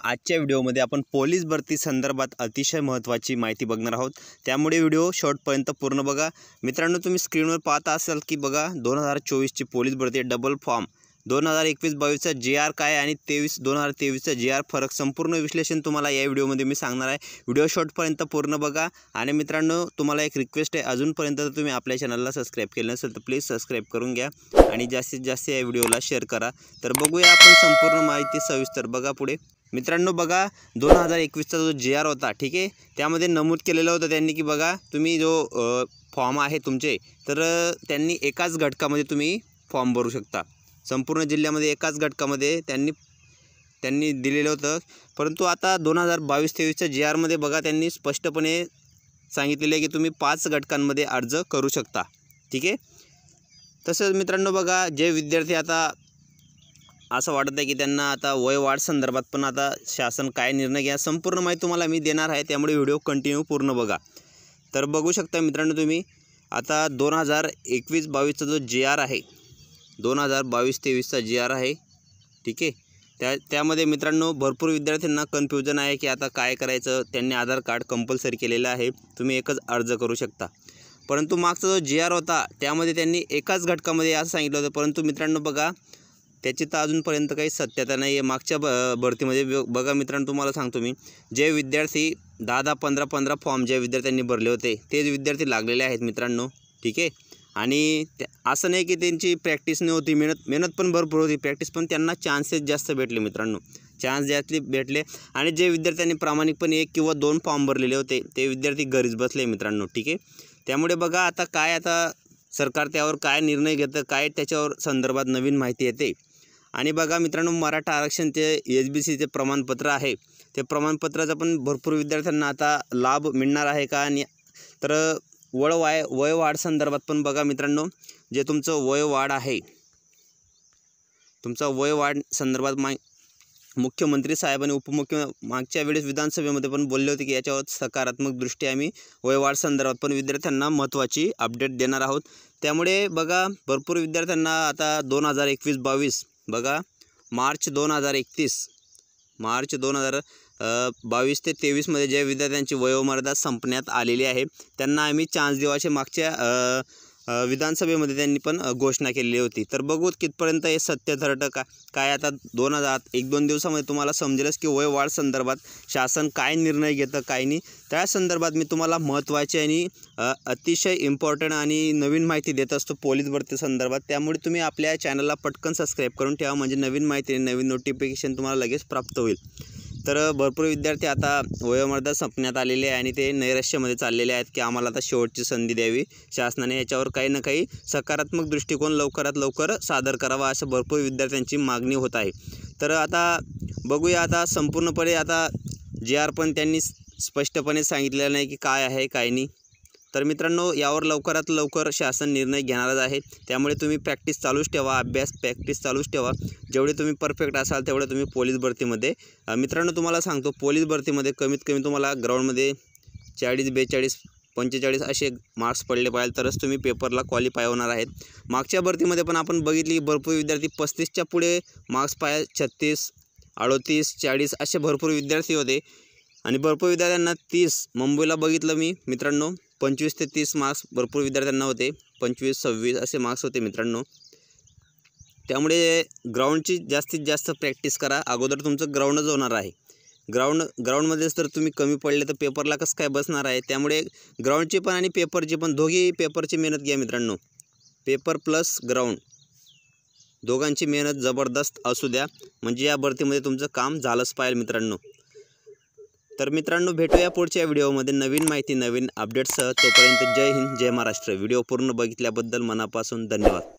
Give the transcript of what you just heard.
आजच्या व्हिडिओमध्ये आपण पोलीस भरती संदर्भात अतिशय महत्त्वाची माहिती बघणार आहोत। त्यामुळे व्हिडिओ शेवटपर्यंत पूर्ण बघा। मित्रांनो, तुम्ही स्क्रीनवर पाहता असाल की बघा 2024 ची पोलीस भरती डबल फॉर्म 2021-22 चा जीआर काय आणि 2023 चा जीआर फरक संपूर्ण विश्लेषण तुम्हाला या व्हिडिओमध्ये मी सांगणार आहे। व्हिडिओ शेवटपर्यंत पूर्ण बघा। आणि मित्रांनो, तुम्हाला एक रिक्वेस्ट आहे, अजूनपर्यंत तुम्ही आपल्या चॅनलला सबस्क्राइब केलं नसेल तर प्लीज सबस्क्राइब करून घ्या आणि जास्तीत जास्त या व्हिडिओला शेअर करा। तर बघूया आपण संपूर्ण माहिती सविस्तर। बघा पुढे मित्रांनो, बघा 2021 चा जो जीआर होता, ठीक आहे, त्यामध्ये नमूद केलेलं होतं त्यांनी की बघा तुम्ही जो फॉर्म आहे तुमचे, तर त्यांनी एकाच घटकामध्ये तुम्ही फॉर्म भरू शकता। संपूर्ण जिल्ह्यामध्ये एकाच घटकामध्ये त्यांनी दिलेलं होतं। परंतु आता 2022-23 च्या जीआरमध्ये बघा त्यांनी स्पष्टपणे सांगितलेलं आहे की तुम्ही 5 घटकांमध्ये अर्ज करू शकता, ठीक आहे। तसंच मित्रांनो बघा, जे विद्यार्थी आता असं वाटत आहे की त्यांना आता वयवाढ संदर्भात पण आता शासन काय निर्णय घ्या, संपूर्ण माहिती तुम्हाला मी देणार आहे। त्यामुळे व्हिडिओ कंटिन्यू पूर्ण बघा। तर बघू शकता मित्रांनो तुम्ही आता 2021-22 चा जो जीआर आहे, 2022-23 चा जीआर आहे, ठीक आहे। त्यामध्ये मित्रांनो भरपूर विद्यार्थ्यांना कन्फ्युजन आहे की आता काय करायचं। त्यांनी आधार कार्ड कंपल्सरी केलेलं आहे, तुम्ही एकच अर्ज करू शकता। परंतु मागचा जो जीआर होता त्यामध्ये त्यांनी एकाच घटकामध्ये असं सांगितलं होतं। परंतु मित्रांनो बघा, त्याची तर अजूनपर्यंत काही सत्यता नाही आहे। मागच्या भरतीमध्ये बघा मित्रांनो, तुम्हाला सांगतो मी, जे विद्यार्थी 10-10, 15-15 फॉर्म ज्या विद्यार्थ्यांनी भरले होते तेच विद्यार्थी लागलेले आहेत मित्रांनो, ठीक आहे। आणि असं नाही की त्यांची प्रॅक्टिस नव्हती, मेहनत पण भरपूर होती, प्रॅक्टिस पण त्यांना चान्सेस जास्त भेटले मित्रांनो, चान्स जास्त भेटले। आणि जे विद्यार्थ्यांनी प्रामाणिकपणे 1 किंवा 2 फॉर्म भरलेले होते ते विद्यार्थी घरीच बसले मित्रांनो, ठीक आहे। त्यामुळे बघा आता सरकार त्यावर काय निर्णय घेतं, काय त्याच्यावर संदर्भात नवीन माहिती येते। आणि बघा मित्रांनो, मराठा आरक्षण ते SBCचे प्रमाणपत्र आहे, ते प्रमाणपत्राचा पण भरपूर विद्यार्थ्यांना आता लाभ मिळणार आहे का। आणि तर वयवाढ संदर्भात पण बघा मित्रांनो, जे तुमचं वयवाढ आहे, तुमचा वयवाढ संदर्भात मुख्यमंत्री साहेब आणि मागच्या वेळेस विधानसभेमध्ये पण बोलले होते की याच्यावर सकारात्मक दृष्टी आम्ही वयवाढ संदर्भात पण विद्यार्थ्यांना महत्त्वाची अपडेट देणार आहोत। त्यामुळे बघा भरपूर विद्यार्थ्यांना आता 2021-22 बघा मार्च 2022 ते 23 मध्ये जे विद्यार्थ्यांची वयोमर्यादा संपण्यात आलेली आहे त्यांना आम्ही चान्स देऊ असे मागच्या विधानसभेमध्ये त्यांनी पण घोषणा केलेली होती। तर बघू कितपर्यंत हे सत्य ठरतं काय। आता 1-2 दिवसामध्ये तुम्हाला समजेलच की वयवाढ संदर्भात शासन काय निर्णय घेतं काय नाही। त्या संदर्भात मी तुम्हाला महत्त्वाची आणि अतिशय इम्पॉर्टंट आणि नवीन माहिती देत असतो पोलीस भरती संदर्भात। त्यामुळे तुम्ही आपल्या चॅनलला पटकन सबस्क्राइब करून ठेवा, म्हणजे नवीन माहिती नवीन नोटिफिकेशन तुम्हाला लगेच प्राप्त होईल। तर भरपूर विद्यार्थी आता वयोमर्यादा संपण्यात आलेले आहे आणि ते नैराश्यामध्ये चाललेले आहेत की आम्हाला आता शेवटची संधी द्यावी शासनाने, याच्यावर काही ना काही सकारात्मक दृष्टिकोन लवकरात लवकर सादर करावा असं भरपूर विद्यार्थ्यांची मागणी होत आहे। तर आता बघूया, आता संपूर्णपणे आता जीआर पण त्यांनी स्पष्टपणे सांगितलेलं नाही की काय आहे काय नाही। तर मित्रांनो, यावर लवकरात लवकर शासन निर्णय घेणारच आहे। त्यामुळे तुम्ही प्रॅक्टिस चालूच ठेवा, प्रॅक्टिस चालूच ठेवा। जेवढे तुम्ही परफेक्ट असाल तेवढं तुम्ही पोलीस भरतीमध्ये मित्रांनो, तुम्हाला सांगतो पोलीस भरतीमध्ये कमीत कमी तुम्हाला ग्राउंडमध्ये 40, 42, 45 असे मार्क्स पडले पाहिजे तरच तुम्ही पेपरला क्वालिफाय होणार आहेत। मागच्या भरतीमध्ये पण आपण बघितली भरपूर विद्यार्थी 35च्या पुढे मार्क्स पाहिजे, 36, 38, 40 असे भरपूर विद्यार्थी होते। आणि भरपूर विद्यार्थ्यांना 30, मुंबईला बघितलं मी मित्रांनो, 25 ते 30 मार्क्स भरपूर विद्यार्थ्यांना होते, 25, 26 असे मार्क्स होते मित्रांनो। त्यामुळे ग्राउंडची जास्तीत जास्त प्रॅक्टिस करा, अगोदर तुमचं ग्राउंडच होणार आहे। ग्राउंडमध्येच तर तुम्ही कमी पडले तर पेपरला कसं काय बसणार आहे। त्यामुळे ग्राउंडची पण आणि पेपरची पण दोघी पेपरची मेहनत घ्या मित्रांनो, पेपर प्लस ग्राउंड दोघांची मेहनत जबरदस्त असू द्या, म्हणजे या भरतीमध्ये तुमचं काम झालंच पाहिजे मित्रांनो। तर मित्रांनो, भेटूया पुढच्या व्हिडिओमध्ये नवीन माहिती नवीन अपडेट्ससह। तोपर्यंत जय हिंद, जय महाराष्ट्र। व्हिडिओ पूर्ण बघितल्याबद्दल मनापासून धन्यवाद।